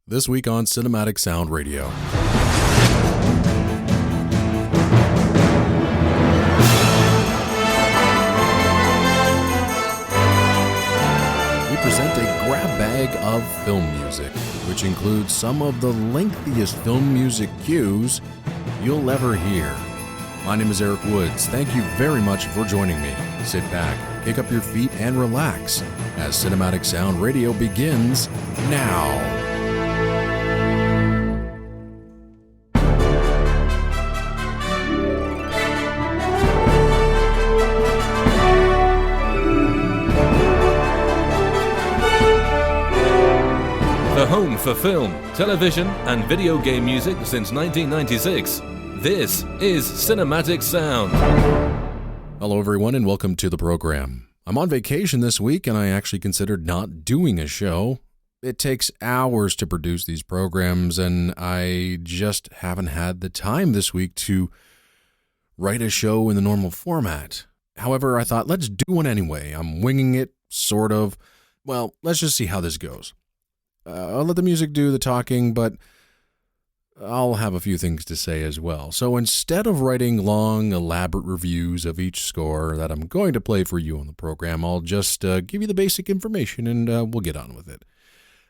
This week on Cinematic Sound Radio. We present a grab bag of film music, which includes some of the lengthiest film music cues you'll ever hear. My name is Eric Woods. Thank you very much for joining me. Sit back, kick up your feet, and relax as Cinematic Sound Radio begins now. The home for film, television, and video game music since 1996. This is Cinematic Sound. Hello everyone and welcome to the program. I'm on vacation this week and I actually considered not doing a show. It takes hours to produce these programs and I just haven't had the time this week to write a show in the normal format. However, I thought let's do one anyway. I'm winging it, sort of. Well, let's just see how this goes. I'll let the music do the talking, but I'll have a few things to say as well. So instead of writing long, elaborate reviews of each score that I'm going to play for you on the program, I'll just give you the basic information and we'll get on with it.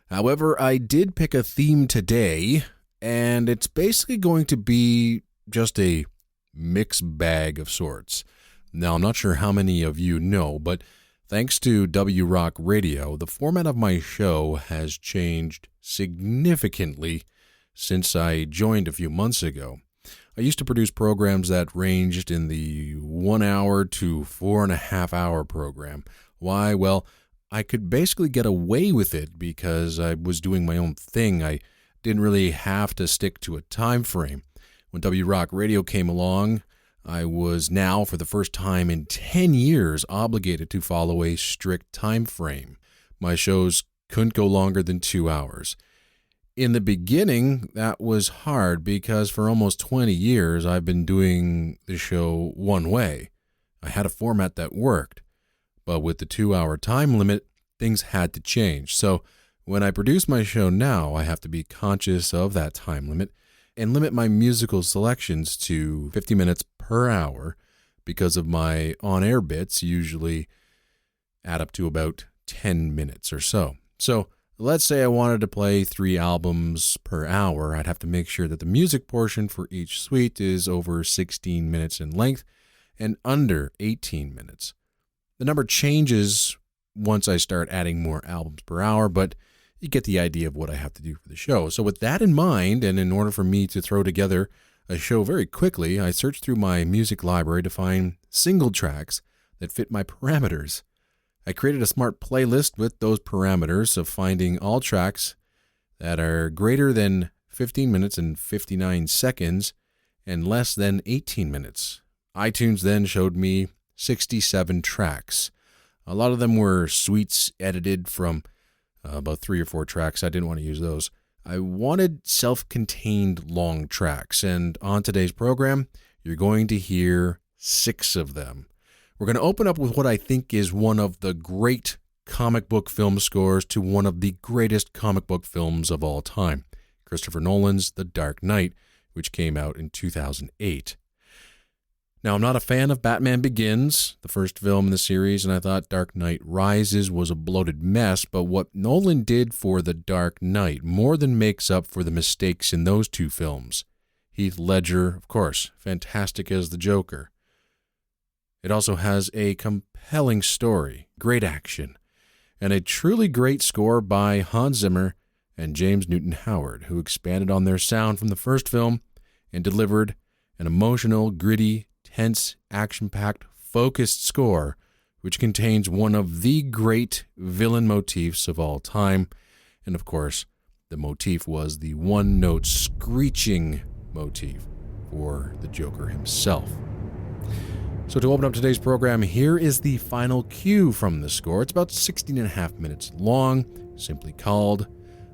However, I did pick a theme today, and it's basically going to be just a mixed bag of sorts. Now, I'm not sure how many of you know, but thanks to W Rock Radio, the format of my show has changed significantly since I joined a few months ago. I used to produce programs that ranged in the 1 hour to 4.5 hour program. Why? Well, I could basically get away with it because I was doing my own thing. I didn't really have to stick to a time frame. When W Rock Radio came along, I was now, for the first time in 10 years, obligated to follow a strict time frame. My shows couldn't go longer than 2 hours. In the beginning, that was hard because for almost 20 years, I've been doing the show one way. I had a format that worked, but with the 2-hour time limit, things had to change. So when I produce my show now, I have to be conscious of that time limit and limit my musical selections to 50 minutes per hour because of my on-air bits usually add up to about 10 minutes or so. So let's say I wanted to play 3 albums per hour. I'd have to make sure that the music portion for each suite is over 16 minutes in length and under 18 minutes. The number changes once I start adding more albums per hour, but you get the idea of what I have to do for the show. So with that in mind, and in order for me to throw together a show very quickly, I searched through my music library to find single tracks that fit my parameters. I created a smart playlist with those parameters of finding all tracks that are greater than 15 minutes and 59 seconds and less than 18 minutes. iTunes then showed me 67 tracks. A lot of them were suites edited from about 3 or 4 tracks. I didn't want to use those. I wanted self-contained long tracks, and on today's program, you're going to hear 6 of them. We're going to open up with what I think is one of the great comic book film scores to one of the greatest comic book films of all time, Christopher Nolan's The Dark Knight, which came out in 2008. Now, I'm not a fan of Batman Begins, the first film in the series, and I thought Dark Knight Rises was a bloated mess, but what Nolan did for The Dark Knight more than makes up for the mistakes in those 2 films. Heath Ledger, of course, fantastic as the Joker. It also has a compelling story, great action, and a truly great score by Hans Zimmer and James Newton Howard, who expanded on their sound from the first film and delivered an emotional, gritty, tense, action-packed, focused score, which contains one of the great villain motifs of all time. And of course, the motif was the one-note screeching motif for the Joker himself. So to open up today's program, here is the final cue from the score. It's about 16.5 minutes long, simply called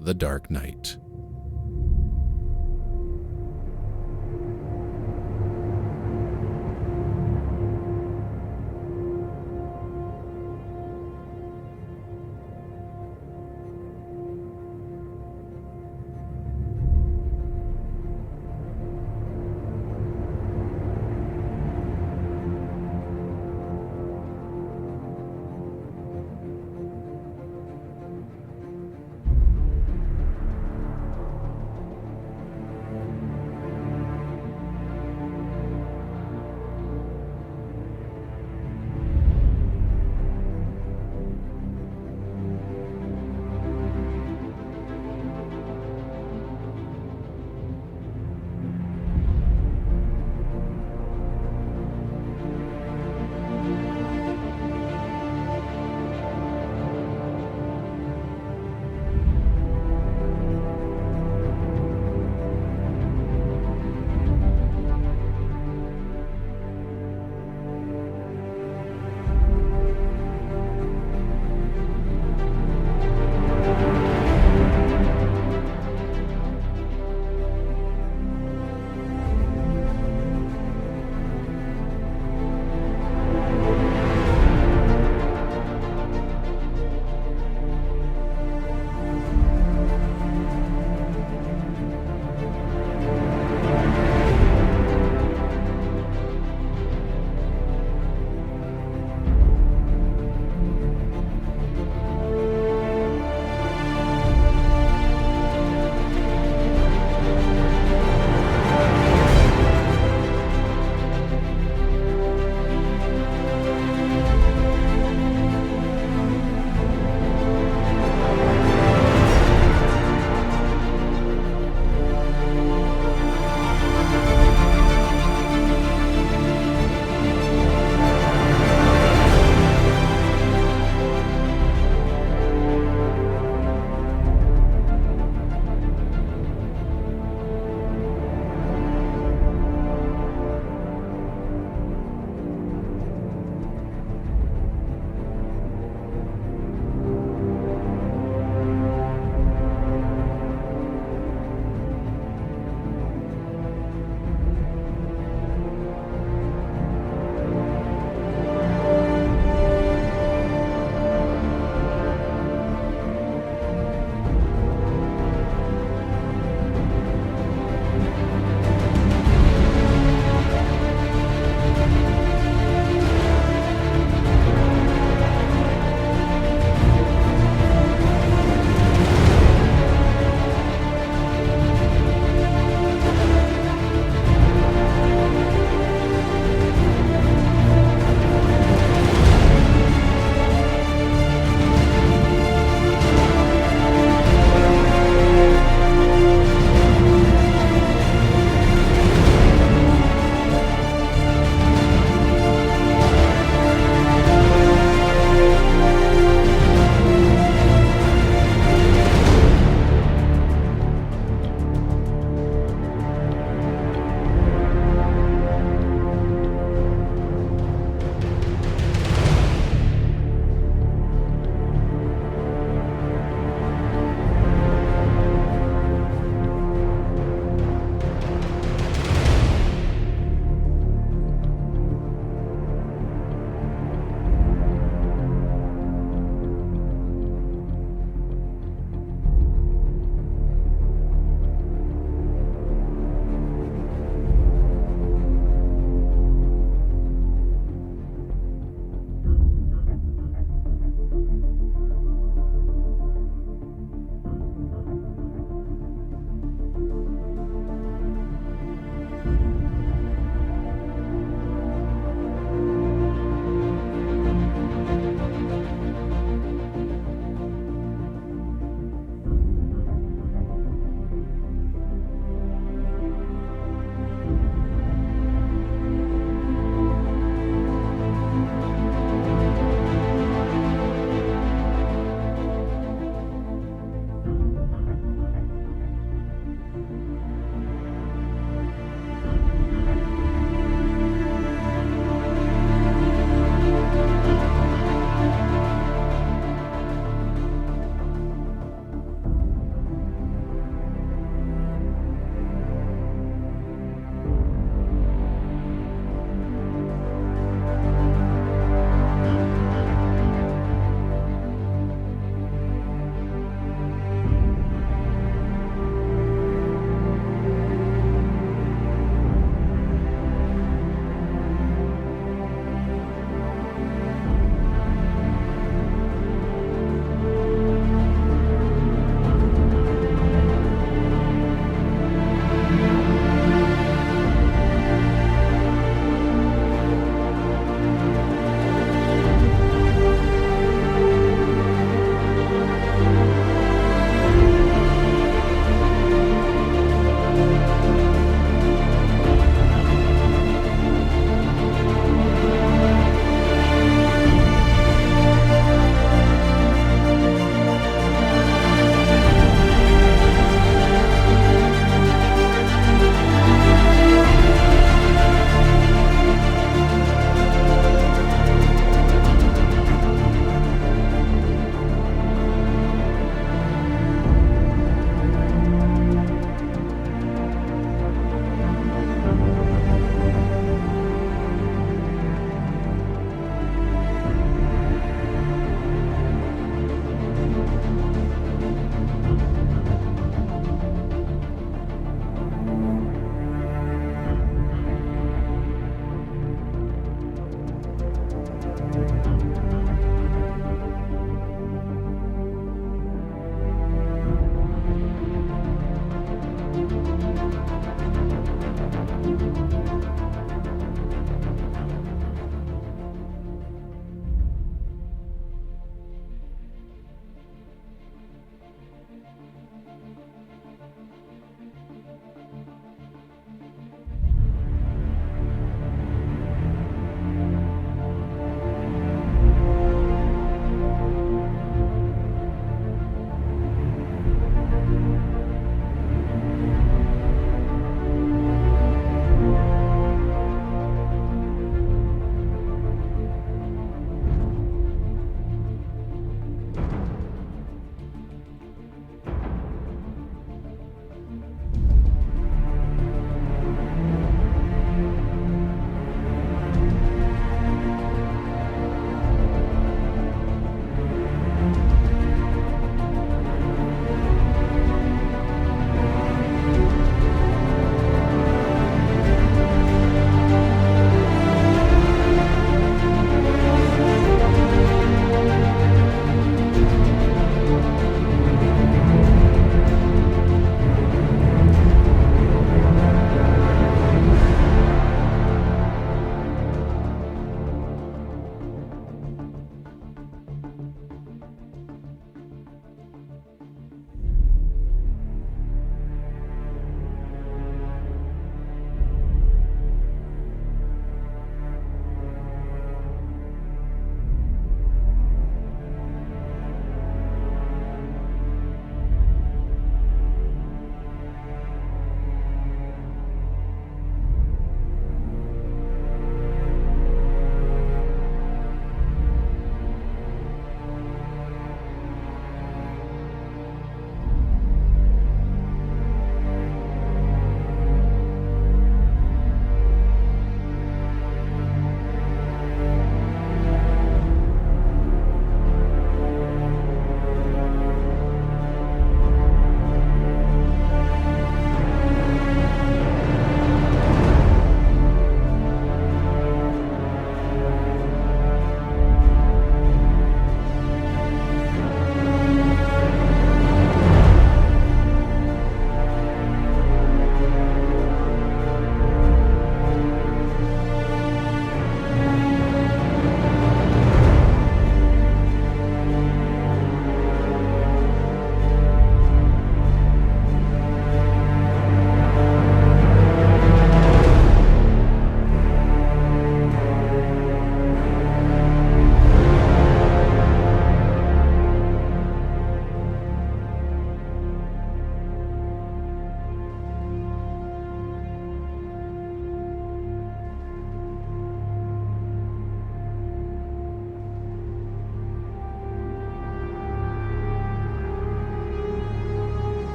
The Dark Knight.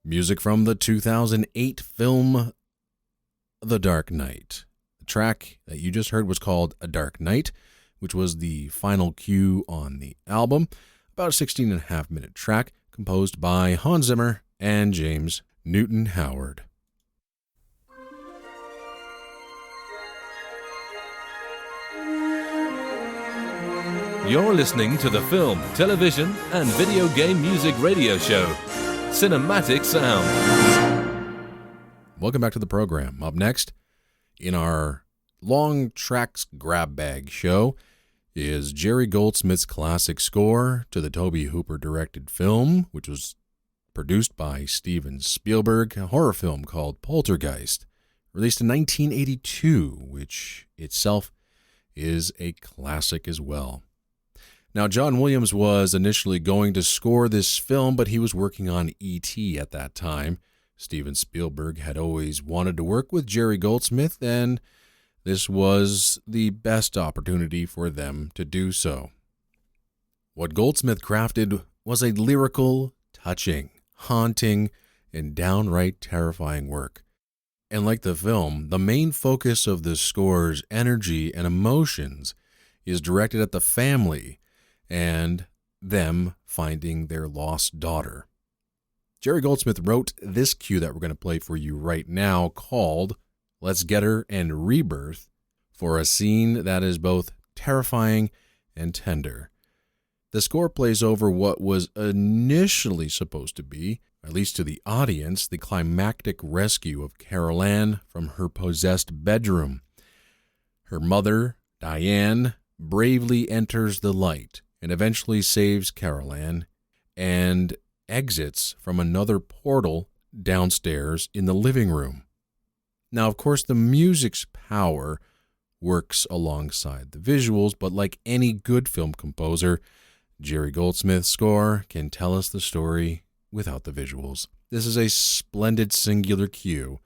Music from the 2008 film The Dark Knight. The track that you just heard was called A Dark Knight, which was the final cue on the album. About a 16.5-minute track composed by Hans Zimmer and James Newton Howard. You're listening to the film, television, and video game music radio show, Cinematic Sound. Welcome back to the program. Up next, in our Long Tracks Grab Bag show, is Jerry Goldsmith's classic score to the Tobe Hooper-directed film, which was produced by Steven Spielberg, a horror film called Poltergeist, released in 1982, which itself is a classic as well. Now, John Williams was initially going to score this film, but he was working on E.T. at that time. Steven Spielberg had always wanted to work with Jerry Goldsmith, and this was the best opportunity for them to do so. What Goldsmith crafted was a lyrical, touching, haunting, and downright terrifying work. And like the film, the main focus of the score's energy and emotions is directed at the family and them finding their lost daughter. Jerry Goldsmith wrote this cue that we're going to play for you right now called Let's Get Her and Rebirth for a scene that is both terrifying and tender. The score plays over what was initially supposed to be, at least to the audience, the climactic rescue of Carol Ann from her possessed bedroom. Her mother, Diane, bravely enters the light and eventually saves Carol Ann and exits from another portal downstairs in the living room. Now, of course, the music's power works alongside the visuals, but like any good film composer, Jerry Goldsmith's score can tell us the story without the visuals. This is a splendid singular cue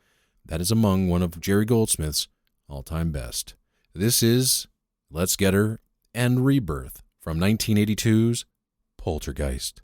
that is among one of Jerry Goldsmith's all-time best. This is Let's Get Her and Rebirth from 1982's Poltergeist.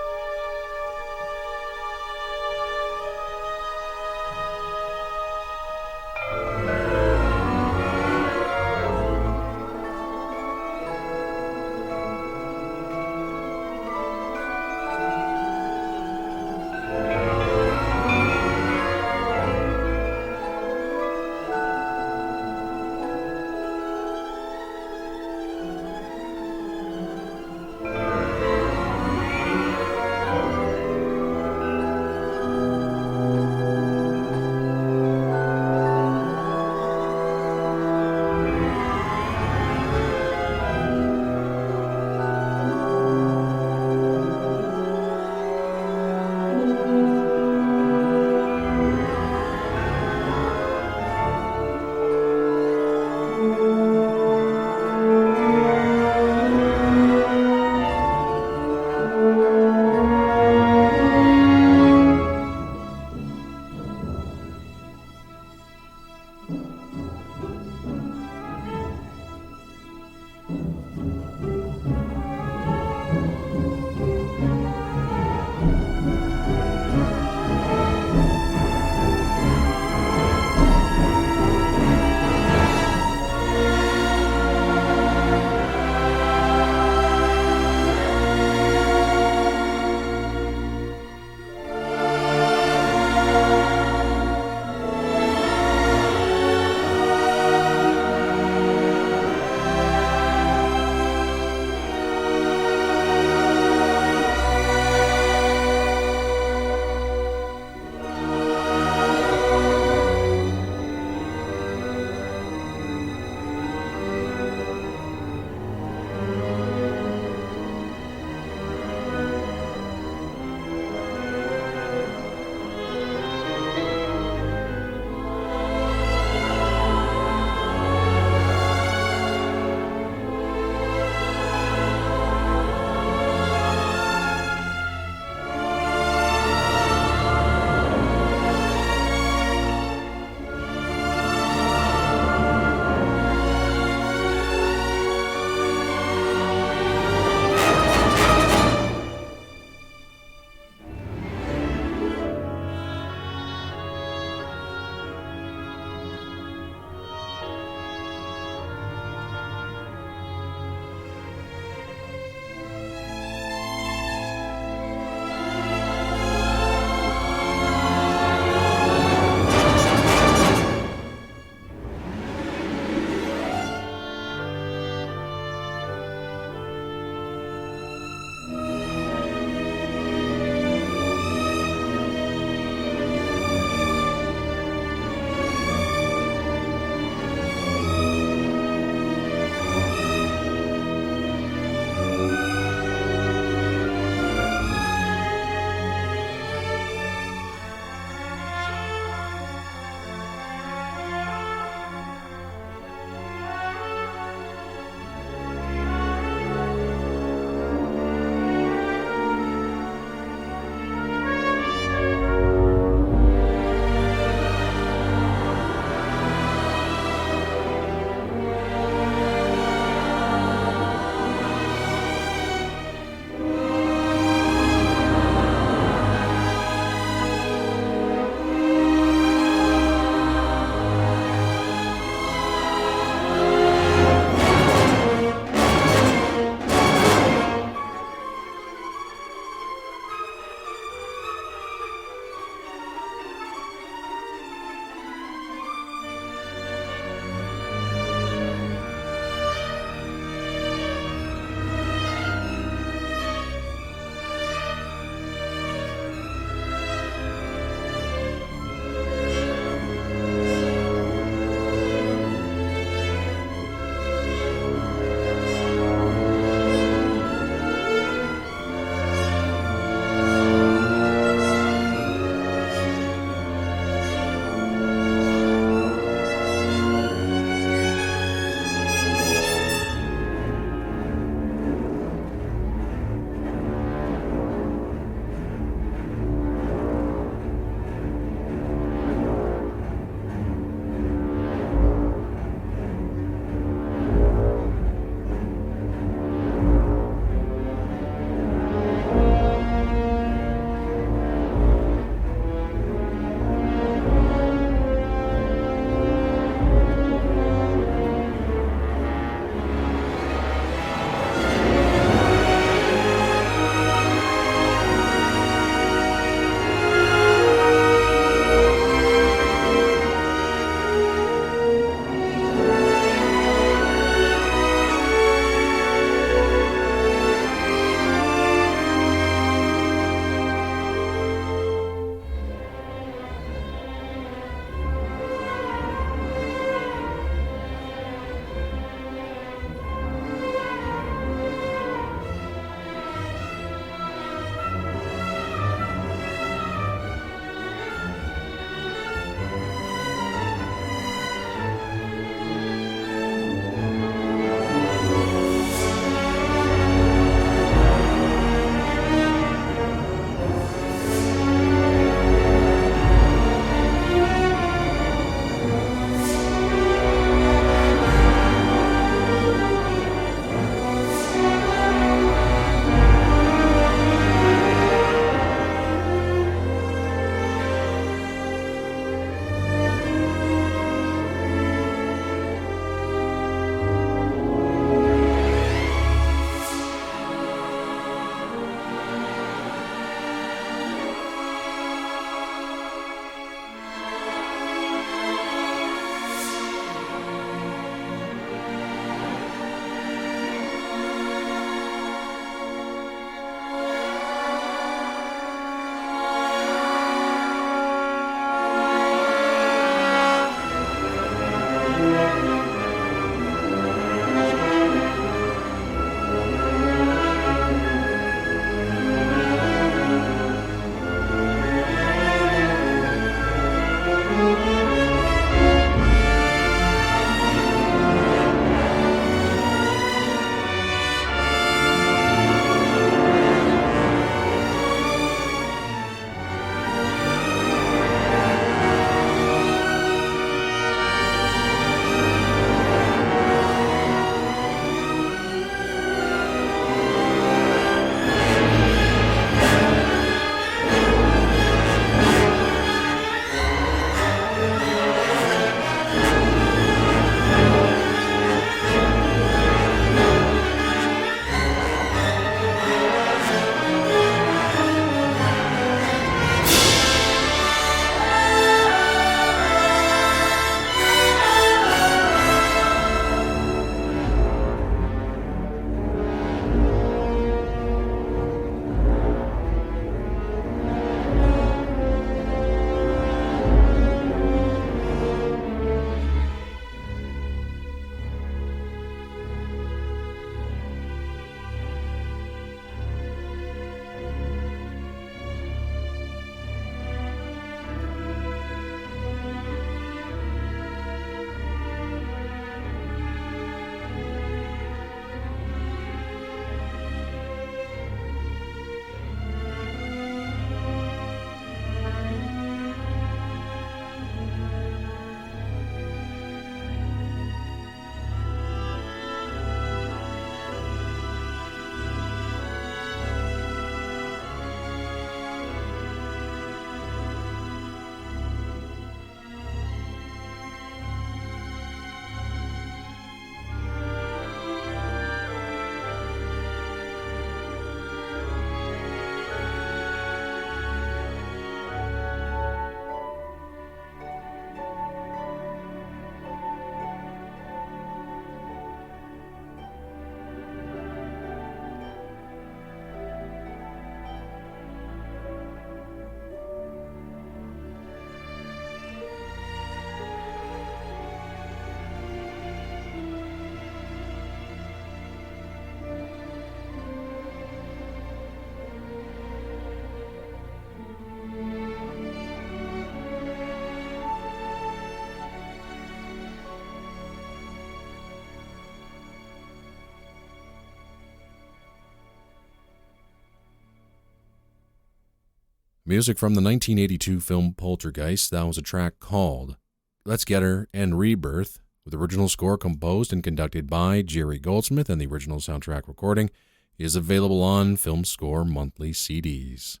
Music from the 1982 film Poltergeist. That was a track called Let's Get Her and Rebirth, with original score composed and conducted by Jerry Goldsmith, and the original soundtrack recording is available on Film Score monthly CDs.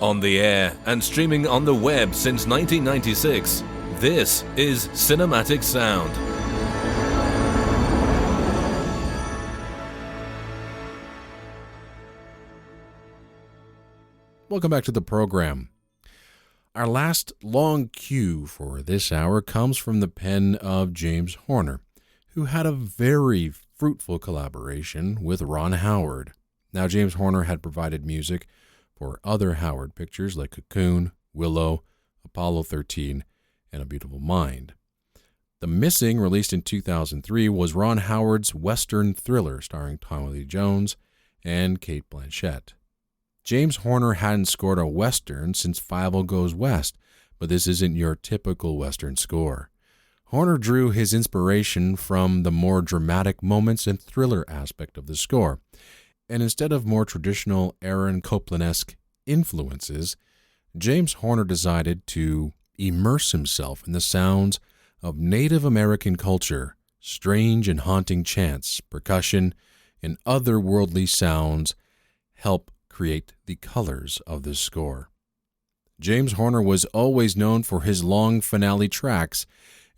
On the air and streaming on the web since 1996, this is Cinematic Sound. Welcome back to the program. Our last long cue for this hour comes from the pen of James Horner, who had a very fruitful collaboration with Ron Howard. Now, James Horner had provided music for other Howard pictures like Cocoon, Willow, Apollo 13, and A Beautiful Mind. The Missing, released in 2003, was Ron Howard's Western thriller starring Tommy Lee Jones and Cate Blanchett. James Horner hadn't scored a Western since 5 Goes West, but this isn't your typical Western score. Horner drew his inspiration from the more dramatic moments and thriller aspect of the score, and instead of more traditional Aaron Copland-esque influences, James Horner decided to immerse himself in the sounds of Native American culture, strange and haunting chants, percussion, and otherworldly sounds help create the colors of this score. James Horner was always known for his long finale tracks,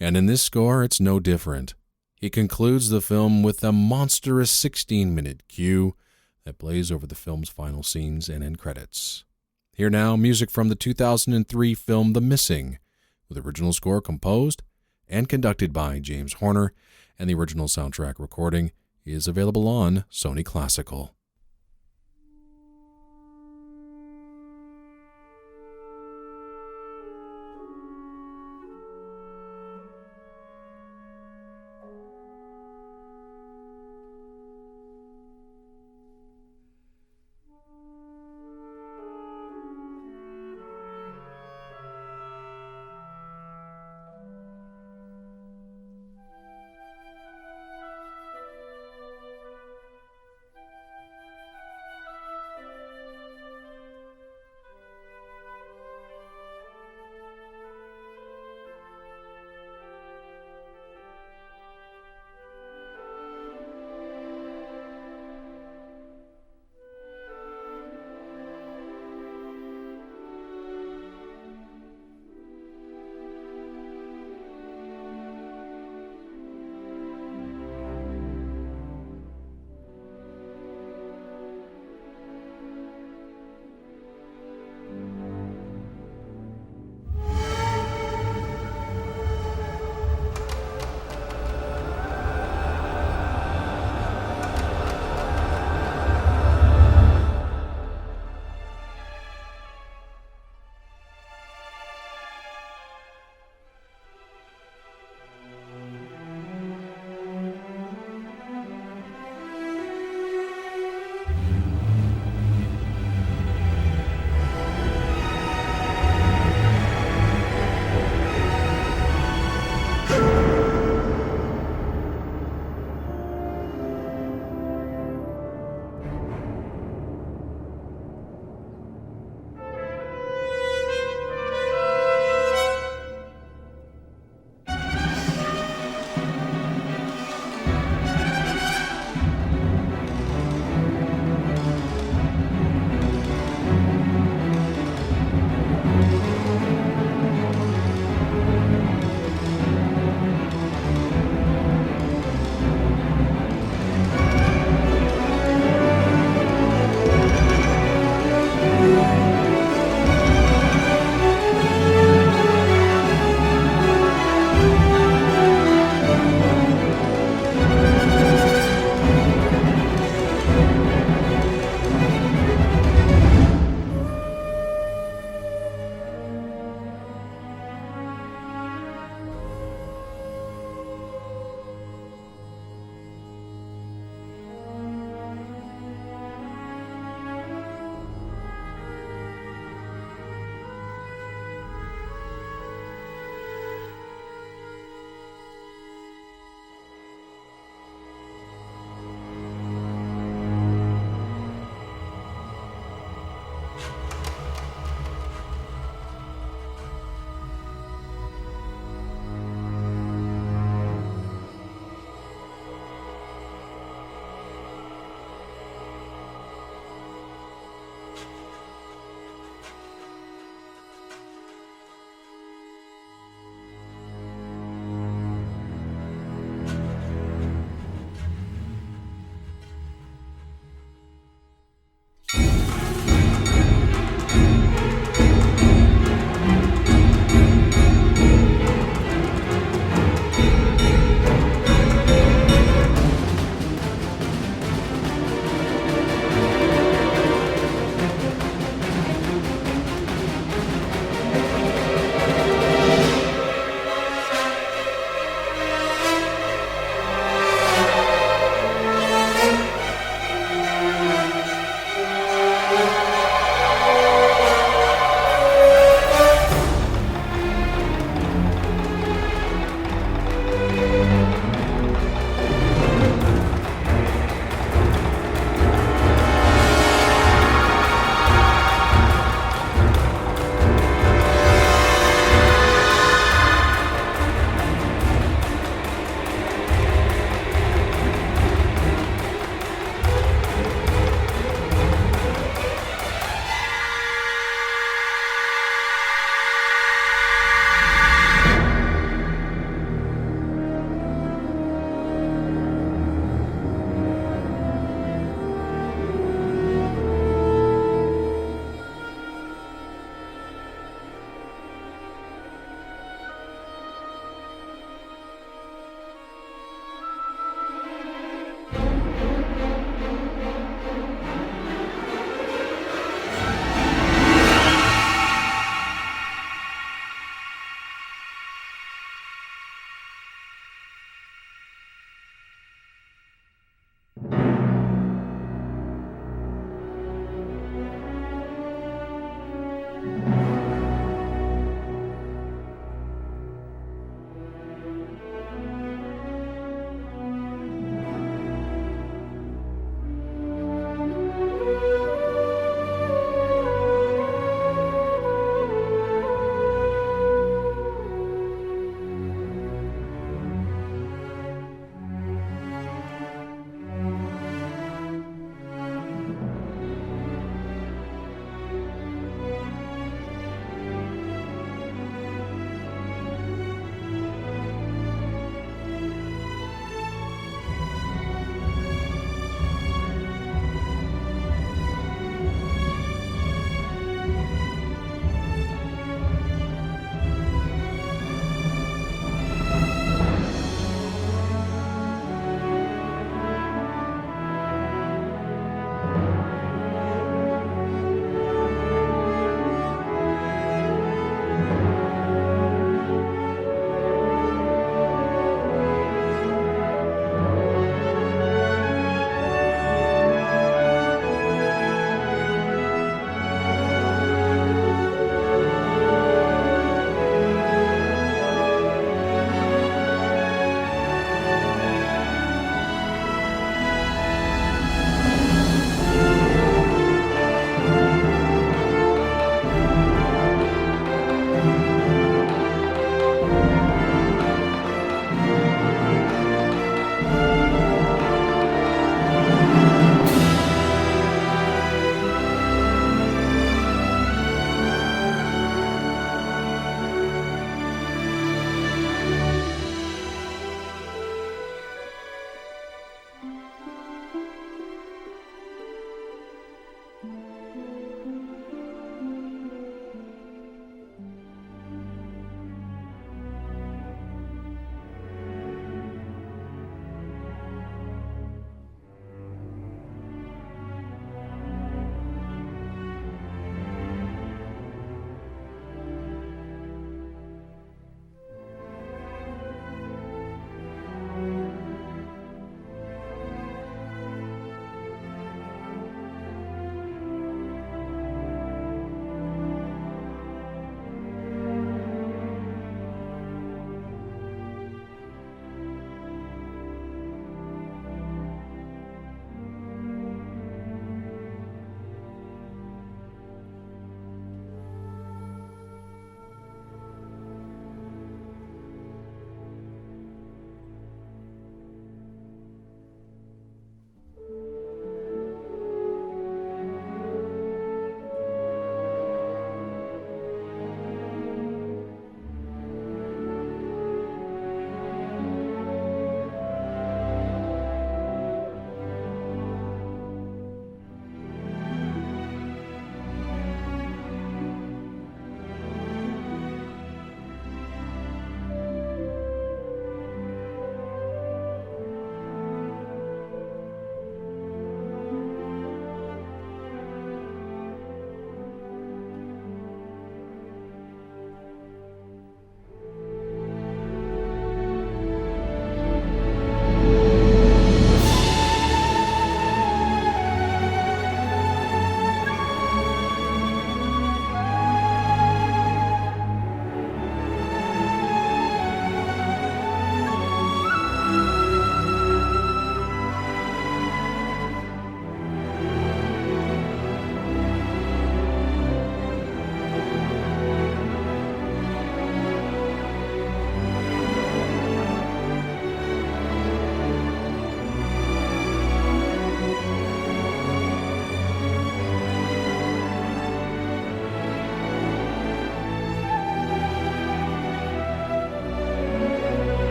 and in this score it's no different. He concludes the film with a monstrous 16-minute cue that plays over the film's final scenes and end credits. Here now, music from the 2003 film The Missing, with original score composed and conducted by James Horner, and the original soundtrack recording is available on Sony Classical.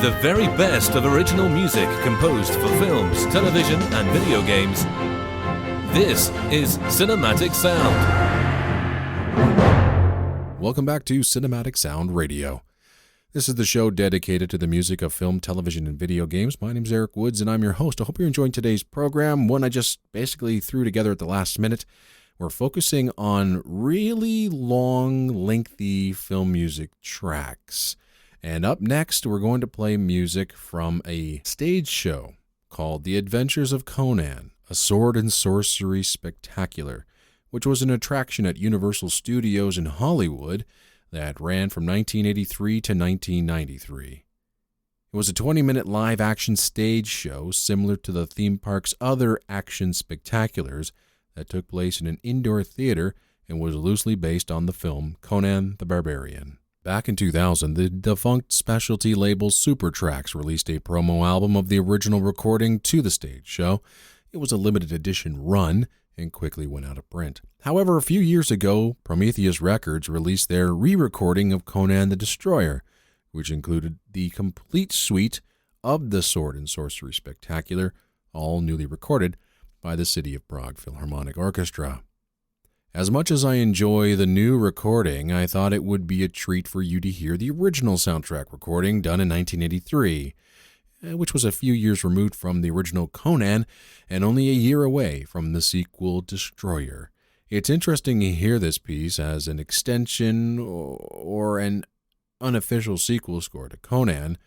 the very best of original music composed for films, television, and video games. This is Cinematic Sound. Welcome back to Cinematic Sound Radio. This is the show dedicated to the music of film, television, and video games. My name is Eric Woods, and I'm your host. I hope you're enjoying today's program, one I just basically threw together at the last minute. We're focusing on really long, lengthy film music tracks. And up next, we're going to play music from a stage show called The Adventures of Conan, a sword and sorcery spectacular, which was an attraction at Universal Studios in Hollywood that ran from 1983 to 1993. It was a 20-minute live-action stage show similar to the theme park's other action spectaculars that took place in an indoor theater and was loosely based on the film Conan the Barbarian. Back in 2000, the defunct specialty label Supertrax released a promo album of the original recording to the stage show. It was a limited edition run and quickly went out of print. However, a few years ago, Prometheus Records released their re-recording of Conan the Destroyer, which included the complete suite of the Sword and Sorcery Spectacular, all newly recorded by the City of Prague Philharmonic Orchestra. As much as I enjoy the new recording, I thought it would be a treat for you to hear the original soundtrack recording done in 1983, which was a few years removed from the original Conan and only a year away from the sequel Destroyer. It's interesting to hear this piece as an extension or an unofficial sequel score to Conan,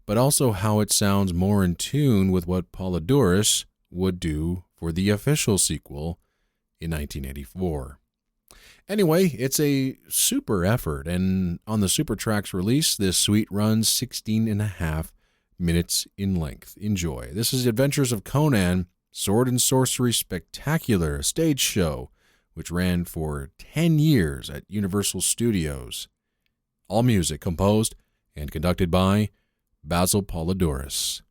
but also how it sounds more in tune with what Poledouris would do for the official sequel in 1984. Anyway, it's a super effort, and on the Supertrax release, this suite runs 16 and a half minutes in length. Enjoy. This is Adventures of Conan, Sword and Sorcery Spectacular, a stage show, which ran for 10 years at Universal Studios. All music composed and conducted by Basil Poledouris.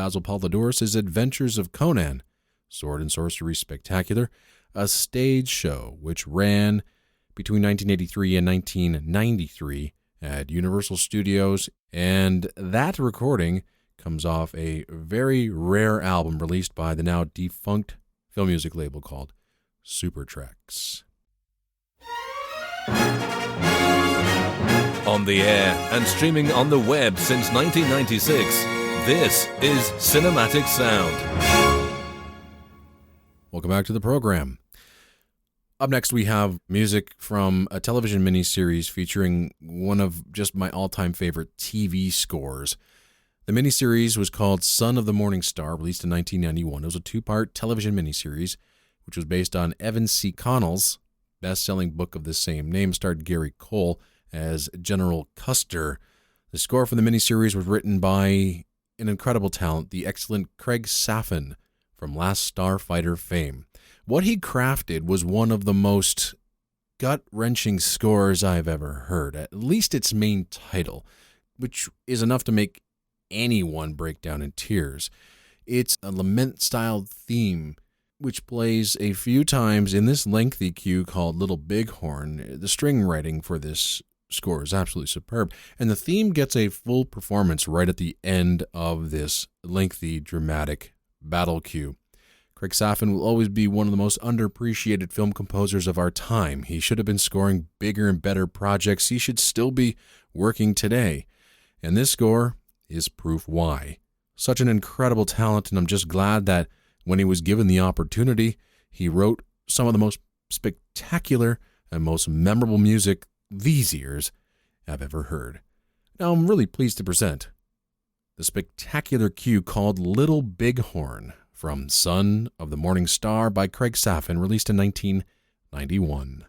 Basil Poledouris' Adventures of Conan, Sword and Sorcery Spectacular, a stage show which ran between 1983 and 1993 at Universal Studios, and that recording comes off a very rare album released by the now defunct film music label called Supertrex. On the air and streaming on the web since 1996, this is Cinematic Sound. Welcome back to the program. Up next, we have music from a television miniseries featuring one of just my all-time favorite TV scores. The miniseries was called Son of the Morning Star, released in 1991. It was a two-part television miniseries, which was based on Evan C. Connell's best-selling book of the same name, starred Gary Cole as General Custer. The score for the miniseries was written by an incredible talent, the excellent Craig Safan from Last Starfighter fame. What he crafted was one of the most gut-wrenching scores I've ever heard, at least its main title, which is enough to make anyone break down in tears. It's a lament-styled theme which plays a few times in this lengthy cue called Little Bighorn. The string writing for this score is absolutely superb, and the theme gets a full performance right at the end of this lengthy, dramatic battle cue. Craig Safan will always be one of the most underappreciated film composers of our time. He should have been scoring bigger and better projects. He should still be working today, and this score is proof why. Such an incredible talent, and I'm just glad that when he was given the opportunity, he wrote some of the most spectacular and most memorable music these ears have ever heard. Now, I'm really pleased to present the spectacular cue called Little Bighorn from Son of the Morning Star by Craig Safan, released in 1991.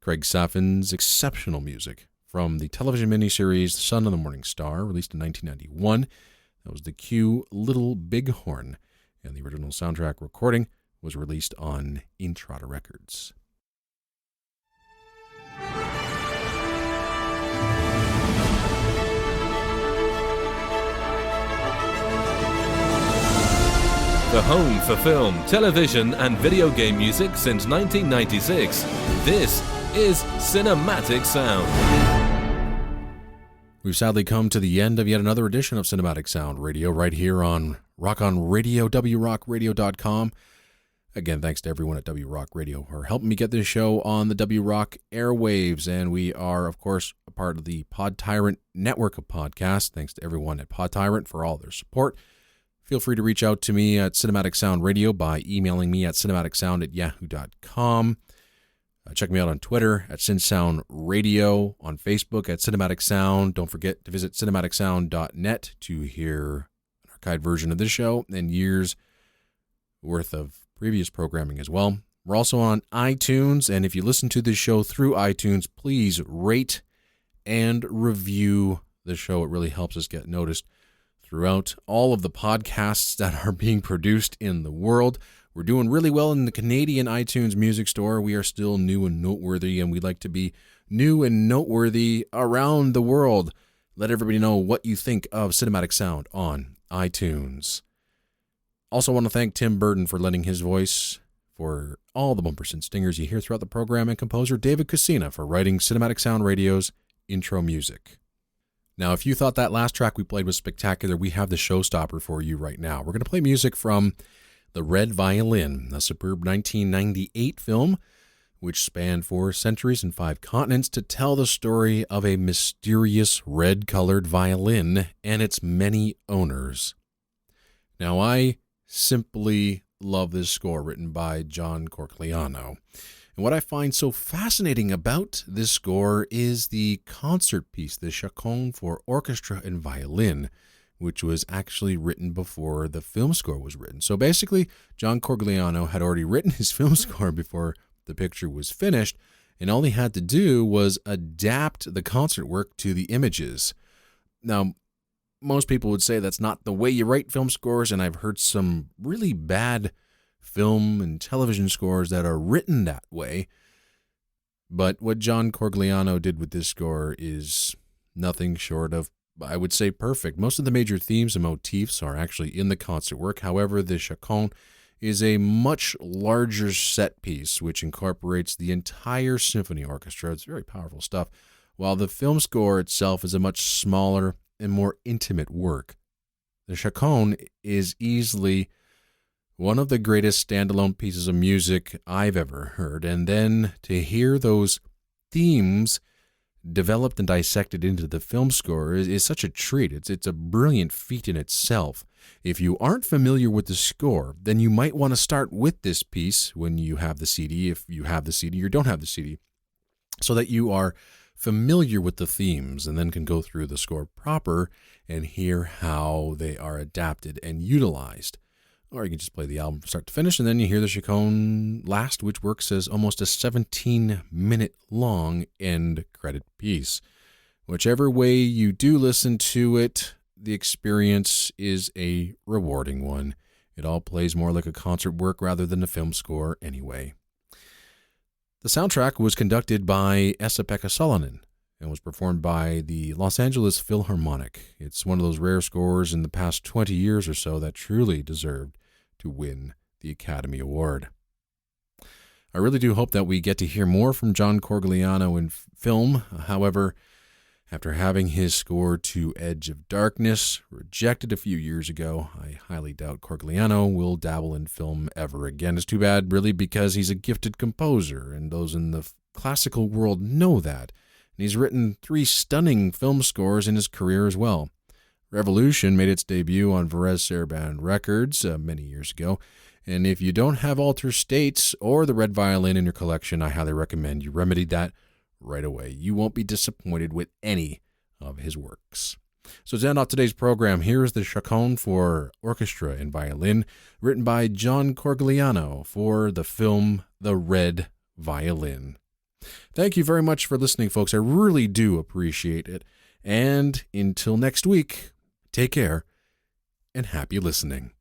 Craig Safan's exceptional music from the television miniseries The Son of the Morning Star, released in 1991. That was the cue Little Bighorn, and the original soundtrack recording was released on Intrada Records. The home for film, television, and video game music since 1996. This is Cinematic Sound. We've sadly come to the end of yet another edition of Cinematic Sound Radio right here on Rock On Radio, wrockradio.com. Again, thanks to everyone at W Rock Radio for helping me get this show on the W Rock airwaves. And we are, of course, a part of the Pod Tyrant network of podcasts. Thanks to everyone at Pod Tyrant for all their support. Feel free to reach out to me at Cinematic Sound Radio by emailing me at cinematicsound@yahoo.com. Check me out on Twitter at CinSound Radio, on Facebook at Cinematic Sound. Don't forget to visit cinematicsound.net to hear an archived version of this show and years worth of previous programming as well. We're also on iTunes, and if you listen to this show through iTunes, please rate and review the show. It really helps us get noticed throughout all of the podcasts that are being produced in the world. We're doing really well in the Canadian iTunes Music Store. We are still new and noteworthy, and we'd like to be new and noteworthy around the world. Let everybody know what you think of Cinematic Sound on iTunes. Also want to thank Tim Burton for lending his voice for all the bumpers and stingers you hear throughout the program, and composer David Cucina for writing Cinematic Sound Radio's intro music. Now, if you thought that last track we played was spectacular, we have the showstopper for you right now. We're going to play music from The Red Violin, a superb 1998 film which spanned 4 centuries and 5 continents to tell the story of a mysterious red-colored violin and its many owners. Now, I simply love this score written by John Corigliano. And what I find so fascinating about this score is the concert piece, the Chaconne for orchestra and violin, which was actually written before the film score was written. So basically, John Corigliano had already written his film score before the picture was finished, and all he had to do was adapt the concert work to the images. Now, most people would say that's not the way you write film scores, and I've heard some really bad film and television scores that are written that way. But what John Corigliano did with this score is nothing short of, I would say, perfect. Most of the major themes and motifs are actually in the concert work. However, the Chaconne is a much larger set piece which incorporates the entire symphony orchestra. It's very powerful stuff, while the film score itself is a much smaller and more intimate work. The Chaconne is easily one of the greatest standalone pieces of music I've ever heard, and then to hear those themes developed and dissected into the film score is such a treat. It's a brilliant feat in itself. If you aren't familiar with the score, then you might want to start with this piece when you have the CD, if you have the CD or don't have the CD, so that you are familiar with the themes and then can go through the score proper and hear how they are adapted and utilized. Or you can just play the album from start to finish, and then you hear the Chaconne last, which works as almost a 17-minute long end credit piece. Whichever way you do listen to it, the experience is a rewarding one. It all plays more like a concert work rather than a film score anyway. The soundtrack was conducted by Esa-Pekka Salonen and was performed by the Los Angeles Philharmonic. It's one of those rare scores in the past 20 years or so that truly deserved to win the Academy Award. I really do hope that we get to hear more from John Corigliano in film. However, after having his score to Edge of Darkness rejected a few years ago, I highly doubt Corigliano will dabble in film ever again. It's too bad, really, because he's a gifted composer, and those in the classical world know that. And he's written 3 stunning film scores in his career as well. Revolution made its debut on Varese Sarabande Records many years ago, and if you don't have Alter States or the Red Violin in your collection, I highly recommend you remedy that right away. You won't be disappointed with any of his works. So to end off today's program, here's the Chaconne for orchestra and violin, written by John Corigliano for the film The Red Violin. Thank you very much for listening, folks. I really do appreciate it. And until next week, take care and happy listening.